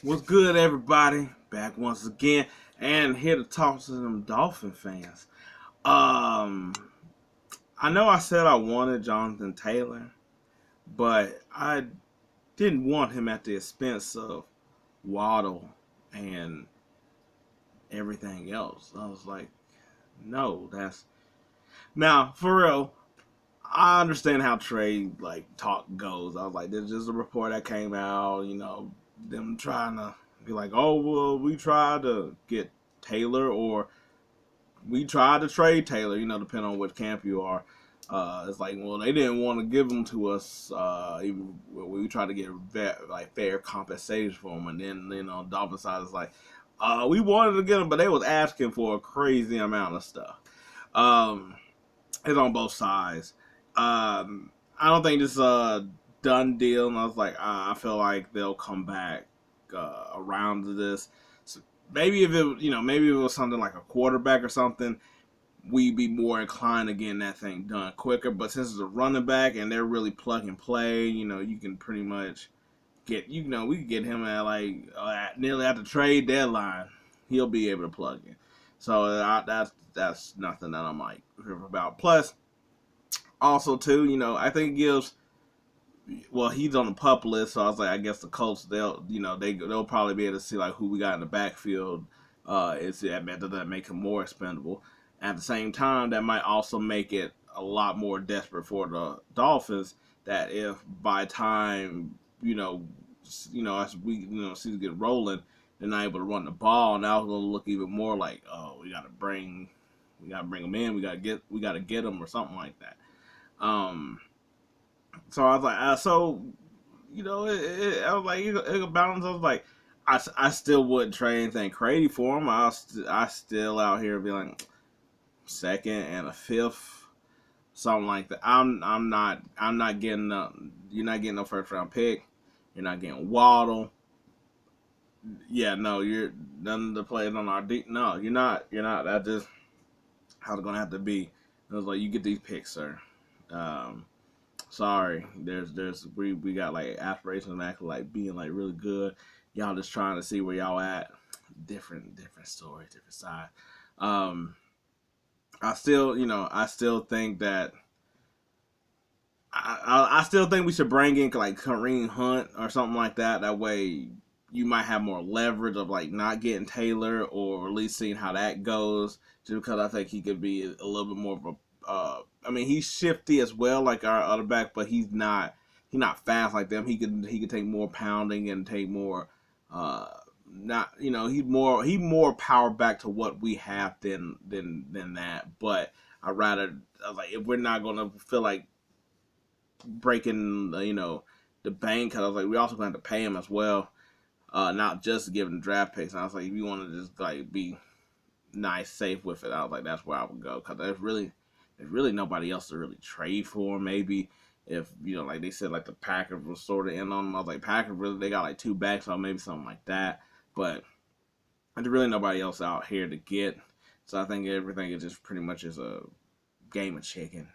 What's good, everybody? Back once again, and here to talk to them Dolphin fans. Um, I know I said I wanted Jonathan Taylor, but I didn't want him at the expense of Waddle and everything else. I was like, no, that's now for real. I understand how trade talk goes. I was like, there's just a report that came out, them trying to be like, oh well, we tried to get Taylor or we tried to trade Taylor, depending on what camp you are. It's like, well, they didn't want to give him to us. Even we tried to get fair compensation for him, and then Dolphin side is like, we wanted to get him, but they was asking for a crazy amount of stuff. It's on both sides. I don't think this is a done deal, and I was like, I feel like they'll come back around to this. So maybe maybe if it was something like a quarterback or something, we'd be more inclined to getting that thing done quicker. But since it's a running back and they're really plug and play, you can pretty much get, we can get him at nearly at the trade deadline. He'll be able to plug in. So that's nothing that I'm like about. Plus, also too, I think it gives. Well, he's on the pup list, so I was like, I guess the Colts they'll probably be able to see like who we got in the backfield. That make him more expendable. At the same time, that might also make it a lot more desperate for the Dolphins. That if by time as season get rolling, they're not able to run the ball, now it's gonna look even more like, oh, we gotta bring them in, we gotta get them or something like that. So I was like, I was like, it balance. I was like, I still wouldn't trade anything crazy for him. I still out here be like second and a fifth, something like that. I'm not getting you're not getting no first round pick. You're not getting Waddle. Yeah, no, you're none of the players on our deep. No, you're not. You're not. That just how it's gonna have to be. It was like, you get these picks, sir. Sorry, we got like aspirations of actually like being like really good. Y'all just trying to see where y'all at. Different story, different side. Um, I still think that I still think we should bring in like Kareem Hunt or something like that. That way, you might have more leverage of like not getting Taylor, or at least seeing how that goes. Just because I think he could be a little bit more of a. I mean, he's shifty as well, like our other back, but he's not fast like them. He could take more pounding and take more. Not he's more power back to what we have than that. But I was like, if we're not gonna feel like breaking the bank, because I was like, we also going to have to pay him as well, not just giving draft picks. And I was like, if you want to just like be nice, safe with it, I was like, that's where I would go, because there's really nobody else to really trade for. Maybe if like they said, like the Packers was sort of in on them. I was like, Packers really, they got like two backs, so maybe something like that. But there's really nobody else out here to get. So I think everything is just pretty much is a game of chicken.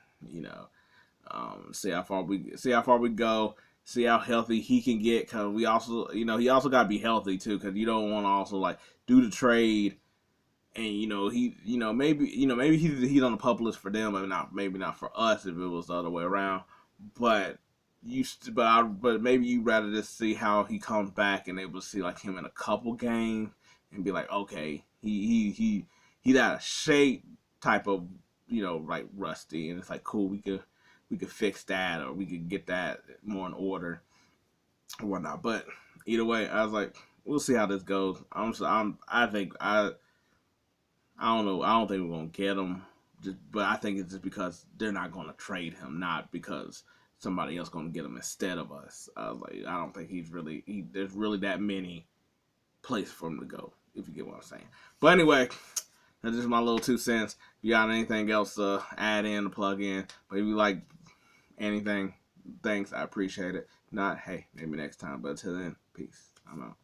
See how far we go. See how healthy he can get, because we also he also got to be healthy too, because you don't want to also like do the trade and maybe he's on the pup list for them, maybe not for us if it was the other way around. But but maybe you rather just see how he comes back and able to see like him in a couple games and be like, okay, he's out of shape type of like rusty, and it's like, cool, we could fix that, or we could get that more in order or whatnot. But either way, I was like, we'll see how this goes. I don't know. I don't think we're gonna get him, but I think it's just because they're not gonna trade him, not because somebody else gonna get him instead of us. I was like, I don't think there's really that many places for him to go, if you get what I'm saying. But anyway, that's just my little 2 cents. If you got anything else to add in, to plug in, but if you like anything, thanks, I appreciate it. Not, hey, maybe next time, but until then, peace. I'm out.